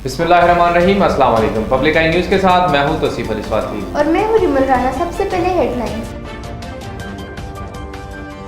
बिस्मिल्लाहिर्रहमानिर्रहीम। अस्सलाम वालेकुम। पब्लिक आई न्यूज़ के साथ मैं हूं तौसीफ अली स्वाति और मैं हूं रिमल राना। सबसे पहले हेडलाइंस।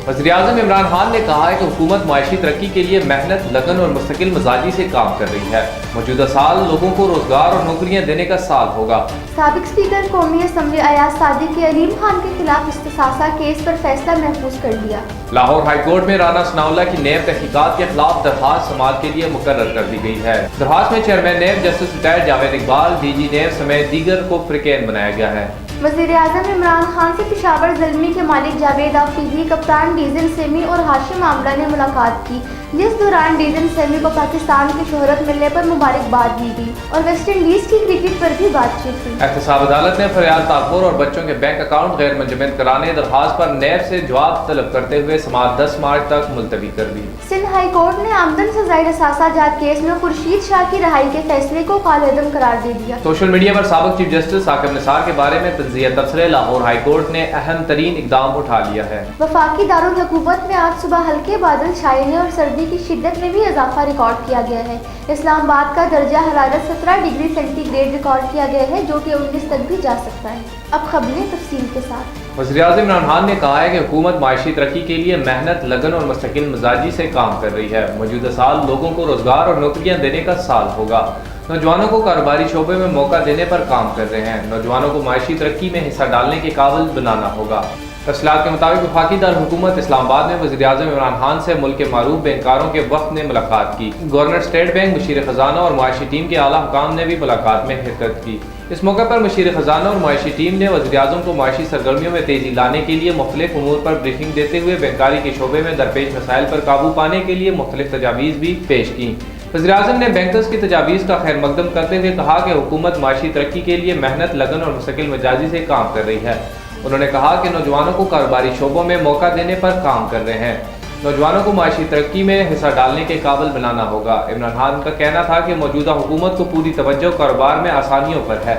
वज़ीर-ए-आज़म इमरान खान ने कहा है कि हुकूमत माशी तरक्की के लिए मेहनत, लगन और मुस्तकिल मिजाजी से काम कर रही है। मौजूदा साल लोगों को रोजगार और नौकरियां देने का साल होगा। साबिक स्पीकर कौमी असम्बली अयाज सादिक के अलीम खान के खिलाफ इस्तिसासा केस पर फैसला महफूज कर दिया। लाहौर हाई कोर्ट में राना सनाउल्लाह की नैब तहकीकात के खिलाफ दरखास्त समाअत के लिए मुकर्रर कर दी गई है। दरखास्त में chairman NAB justice retired Javed Iqbal, DG NAB समेत दीगर को फ्रिकेन बनाया गया है। वज़ीर-ए-आज़म इमरान खान से पेशावर ज़ल्मी के मालिक जावेद आफरीदी, कप्तान डीजन सेमी और हाशिम आमला ने मुलाकात की, जिस दौरान डीजन सेमी को पाकिस्तान की शोहरत मिलने पर मुबारकबाद दी गई और वेस्ट इंडीज की क्रिकेट पर भी बातचीत हुई। एहतसाब अदालत ने फरियाद तालपुर और बच्चों के बैंक अकाउंट गैर मुंजमद कराने दरखास्त पर नैब से जवाब तलब करते हुए समाअत 10 मार्च तक मुलतवी कर दी। सिंध हाई कोर्ट ने आमदन से ज़ायद असासा जात केस में खुर्शीद शाह की रहाई के फैसले को कालेदम करार दे दिया। सोशल मीडिया पर साबिक चीफ जस्टिस साकिब निसार के बारे में तंज़िया तबसरे लाहौर हाई कोर्ट ने अहम तरीन इकदाम उठा लिया है। वफाकी दारुल हुकूमत में आज सुबह हल्के बादल छाने और सर्दी की शिद्दत में भी इजाफा रिकॉर्ड किया गया है। इस्लामाबाद का दर्जा हरारत 17 डिग्री सेंटीग्रेड रिकॉर्ड किया गया है, जो कि 19 तक भी जा सकता है। अब खबरें तफसील के साथ। वज़ीर-ए-आज़म इमरान खान ने कहा है कि हुकूमत माशी तरक्की के लिए मेहनत, लगन और मुस्तकिल मिजाजी से काम कर रही है। मौजूदा साल लोगों को रोजगार और नौकरियां देने का साल होगा। नौजवानों को कारोबारी शोबे में मौका देने पर काम कर रहे हैं। नौजवानों को माशी तरक्की में हिस्सा डालने के काबिल बनाना होगा। तफसीलात के मुताबिक वफाकी दारुल हुकूमत इस्लामाबाद में वज़ीर-ए-आज़म इमरान खान से मुल्क के मारूफ बैंकरों के वक्त ने मुलाकात की। गवर्नर स्टेट बैंक, मुशीर खजाना और मुआशी टीम के आला हुकाम ने भी मुलाकात में शिरकत की। इस मौके पर मुशीर खजाना और मुआशी टीम ने वज़ीर-ए-आज़म को मुआशी सरगर्मियों में तेजी लाने के लिए मुख्तलिफ उमूर पर ब्रीफिंग देते हुए बैंकारी के शोबे में दरपेश मसाइल पर काबू पाने के लिए मुख्तलिफ तजावीज़ भी पेश की। वज़ीर-ए-आज़म ने बैंकर्स की तजावीज़ का खैर मकदम करते हुए कहा कि हुकूमत माशी तरक्की के लिए मेहनत, लगन और मुस्तकिल मिजाजी से काम कर रही है। उन्होंने कहा कि नौजवानों को कारोबारी शोबों में मौका देने पर काम कर रहे हैं। नौजवानों को माशी तरक्की में हिस्सा डालने के काबिल बनाना होगा। इमरान खान का कहना था कि मौजूदा हुकूमत को पूरी तवज्जो कारोबार में आसानियों पर है।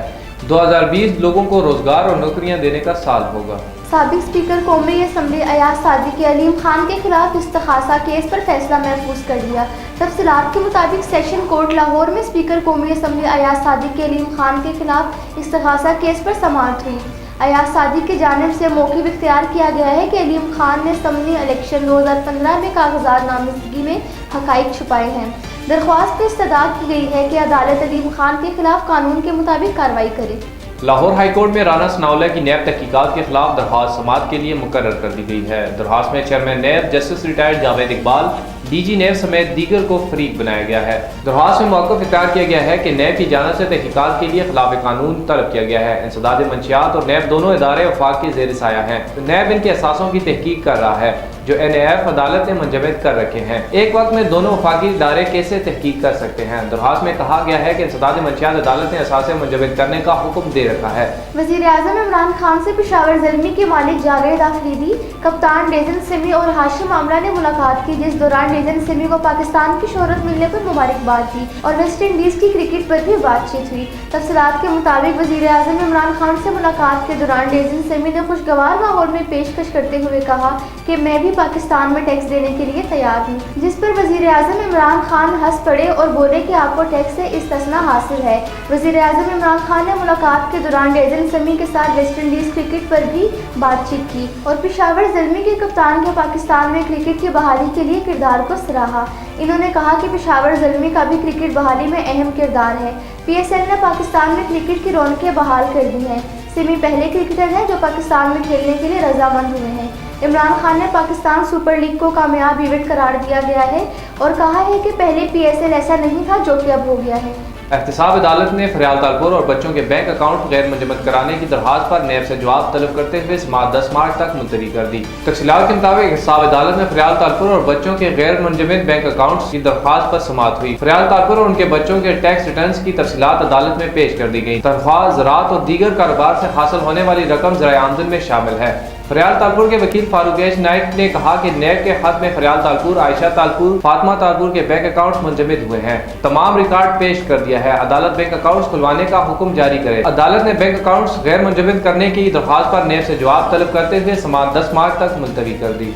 2020 लोगों को रोजगार और नौकरियां देने का साल होगा। साबिक स्पीकर कौमी असम्बली अयाज सादिक के अलीम खान के खिलाफ इस्तिसासा केस पर फैसला महफूज कर दिया। तफसीलात के मुताबिक सेशन कोर्ट लाहौर में स्पीकर कौमी असम्बली अयाज सादिक के अलीम खान के खिलाफ इस्तिसासा केस पर समाअत हुई। अयाज सादिक की जानिब से मौक़िफ़ इख्तियार किया गया है कि अलीम खान ने असम्बली इलेक्शन 2015 में कागजात नामजदगी में हक़ाइक़ छुपाए हैं। दरख्वास्त पर इस्तदाद की गई है कि अदालत अलीम खान के खिलाफ कानून के मुताबिक कार्रवाई करे। लाहौर हाई कोर्ट में राना सनाउल्लाह की नैब तहकीकात के खिलाफ दरख्वास्त समाअत के लिए मुकर्रर कर दी गई है। दरख्वास्त में chairman NAB justice retired Javed Iqbal, DG NAB समेत दीगर को फरीक बनाया गया है। दरख्वास्त में मौक़िफ़ इख्तियार किया गया है कि नैब की जानिब से तहकीकात के लिए खिलाफ कानून तलब किया गया है। इंसदाद मंशियात और नैब दोनों इदारे वफाक के ज़ेर साया हैं। नैब इनके असासों की तहकीक कर रहा है जो NAF अदालत ने मुंजमद कर रखे हैं। एक वक्त में दोनों वफाकी इदारे कैसे तहकीक कर सकते हैं? दरख्वास्त में कहा गया है कि इंसदाद मंशियात अदालत ने असासे मुंजमद करने का हुक्म दे रखा है। वज़ीर-ए-आज़म इमरान खान से पेशावर ज़ल्मी के मालिक जावेद आफरीदी, कप्तान डीजन सेमी और हाशिम आमला ने मुलाकात की, जिस दौरान डीजन सेमी को पाकिस्तान की शोहरत मिलने पर मुबारकबाद दी और वेस्ट इंडीज की क्रिकेट पर भी बातचीत हुई। तफसीलात के मुताबिक वज़ीर-ए-आज़म इमरान खान से मुलाकात के दौरान डीजन सेमी ने खुशगवार माहौल में पेशकश करते हुए कहा कि मैं भी पाकिस्तान में टैक्स देने के लिए तैयार हूँ, जिस पर वज़ीर-ए-आज़म इमरान खान हंस पड़े और बोले कि आपको टैक्स से इस्तिस्ना हासिल है। वज़ीर-ए-आज़म इमरान खान ने मुलाकात के दौरान डीजन सेमी के साथ वेस्ट इंडीज क्रिकेट पर भी बातचीत की और पेशावर ज़ल्मी के कप्तान के पाकिस्तान में क्रिकेट की बहाली के लिए किरदार को सराहा। इन्होंने कहा कि पेशावर ज़ल्मी का भी क्रिकेट बहाली में अहम किरदार है। PSL ने पाकिस्तान में क्रिकेट की रौनकें बहाल कर दी हैं। सेमी पहले क्रिकेटर हैं जो पाकिस्तान में खेलने के लिए रजामंद हुए हैं। इमरान खान ने पाकिस्तान सुपर लीग को कामयाब इवेंट करार दिया गया है और कहा है कि पहले PSL ऐसा नहीं था जो कि अब हो गया है। एहतसाब अदालत ने फरियाल तालपुर और बच्चों के बैंक अकाउंट गैर मुंजमद कराने की दरख्वास्त पर नैब से जवाब तलब करते हुए समाअत 10 मार्च तक मुलतवी कर दी। तफसीलात के मुताबिक एहतसाब अदालत में फरियाल तालपुर और बच्चों के गैर मुंजमद बैंक अकाउंट्स की दरख्वास्त पर समाअत हुई। फरियाल तालपुर और उनके बच्चों के टैक्स रिटर्न्स की तफसीलात अदालत में पेश कर दी गई। तनख्वाह, ज़राअत और दीगर कारोबार से हासिल होने वाली रकम ज़राए आमदन में शामिल है। फरियाल तालपुर के वकील फारूक नाइक ने कहा कि नैब के खत में फरियाल तालपुर, आयशा तालपुर, फातिमा तालपुर के बैंक अकाउंट्स मुंजमद हुए हैं। तमाम रिकॉर्ड पेश कर दिया है। अदालत बैंक अकाउंट्स खुलवाने का हुक्म जारी करे। अदालत ने बैंक अकाउंट्स गैर मुंजमद करने की दरख्वास्त पर नैब से जवाब तलब करते हुए समाअत 10 मार्च तक मुलतवी कर दी।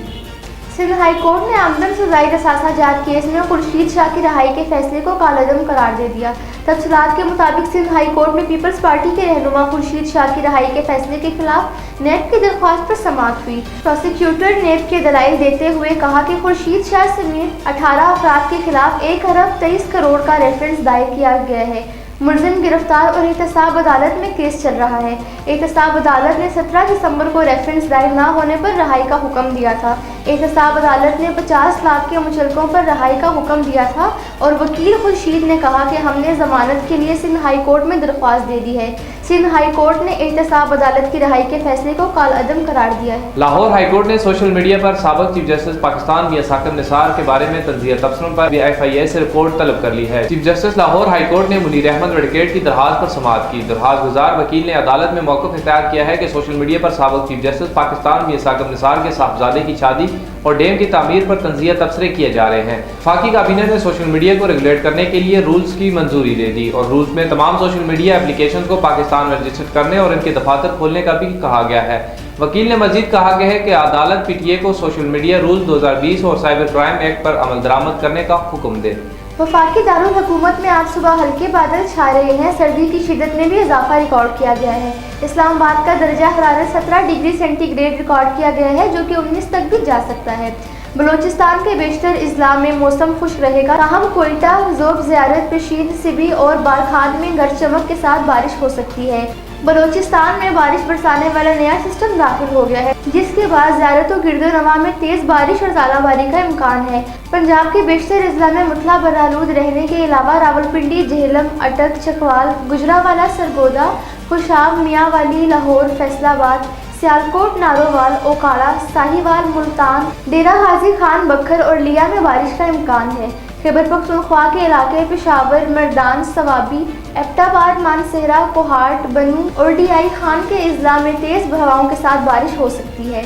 सिंध हाई कोर्ट ने आमदन से जायद असासा जात केस में खुर्शीद शाह की रहाई के फैसले को कालअदम करार दे दिया। तफसीलात के मुताबिक सिंध हाई कोर्ट में पीपल्स पार्टी के रहनुमा खुर्शीद शाह की रहाई के फैसले के खिलाफ नेब की दरख्वास्त पर समाअत हुई। प्रोसिक्यूटर नेब के दलाइल देते हुए कहा कि खुर्शीद शाह समेत 18 अफराद के खिलाफ 1 अरब 23 करोड़ का रेफरेंस दायर किया गया है। मुलजिम गिरफ्तार और एहतसाब अदालत में केस चल रहा है। एहतसाब अदालत ने 17 दिसंबर को रेफरेंस दायर न होने पर रहाई का हुक्म दिया था। एहतसाब अदालत ने 50 लाख के मुचलकों पर रहाई का हुक्म दिया था और वकील खुर्शीद ने कहा कि हमने जमानत के लिए सिंध हाई कोर्ट में दरख्वास्त दे दी है। सिंध हाई कोर्ट ने एहतसाब अदालत की रहाई के फैसले को कालअदम करार दिया है। लाहौर हाई कोर्ट ने सोशल मीडिया पर साबिक चीफ जस्टिस पाकिस्तान मियां साकिब निसार के बारे में तंज़िया तबसरों पर FIA से रिपोर्ट तलब कर ली है। Chief justice Lahore high court ने मुनीर अहमद एडवोकेट की दरखास्त पर समाअत की। दरखास्त गुजार वकील ने अदालत में मौक़िफ़ इख्तियार किया है कि सोशल मीडिया पर साबिक चीफ जस्टिस पाकिस्तान मियां साकिब निसार के साहबजादे की शादी और डैम की तामीर पर तंज़िया तबसरे किए जा रहे हैं। वफाकी काबीना ने सोशल मीडिया को रेगुलेट करने के लिए रूल्स की मंजूरी दे दी और रूल्स में तमाम सोशल मीडिया एप्लीकेशन को पाकिस्तान में रजिस्टर करने और इनके दफातर खोलने का भी कहा गया है। वकील ने मजीद कहा गया है कि अदालत PTA को सोशल मीडिया रूल्स 2020 और साइबर क्राइम एक्ट पर अमल दरामद करने का हुक्म दे। वफाकी दारुल हुकूमत में आज सुबह हल्के बादल छा रहे हैं। सर्दी की शिद्दत में भी इजाफा रिकॉर्ड किया गया है। इस्लामाबाद का दर्जा हरारत 17 डिग्री सेंटीग्रेड रिकॉर्ड किया गया है, जो कि 19 तक भी जा सकता है। बलोचिस्तान के बेशतर अजला में मौसम खुश रहेगा, ताहम कोयटा, ज़ोब, ज़ियारत, पेशीर, सिबी और बारखान में गरज चमक के साथ बारिश हो सकती है। बलोचिस्तान में बारिश बरसाने वाला नया सिस्टम दाखिल हो गया है, जिसके बाद ज़ियारत और गिरदोनवा में तेज़ बारिश और ज़ालाबारी का इम्कान है। पंजाब के बेशतर अजला में मुतला बरालूद रहने के अलावा रावलपिंडी, जेहलम, अटक, चकवाल, गुजरावाला, सरगोदा, खुशाब, मियांवाली, लाहौर, फैसलाबाद, सियालकोट, नारोवाल, ओकाड़ा, साहिवाल, मुल्तान, डेरा गाजी खान, बखर और लिया में बारिश का इम्कान है। खैबर पख्तूनख्वा के इलाके पेशावर, मर्दान, सवाबी, एबटाबाद, मानसेरा, कोहाट, बनू और DI खान के अजला में तेज़ हवाओं के साथ बारिश हो सकती है।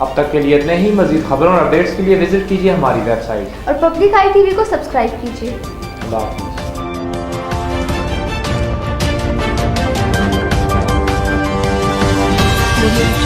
अब तक के लिए इतना ही। मजीद खबरों और अपडेट्स के लिए विजिट कीजिए हमारी वेबसाइट और पब्लिक ITV को सब्सक्राइब कीजिए। अल्लाह हाफ़िज़। Thank you.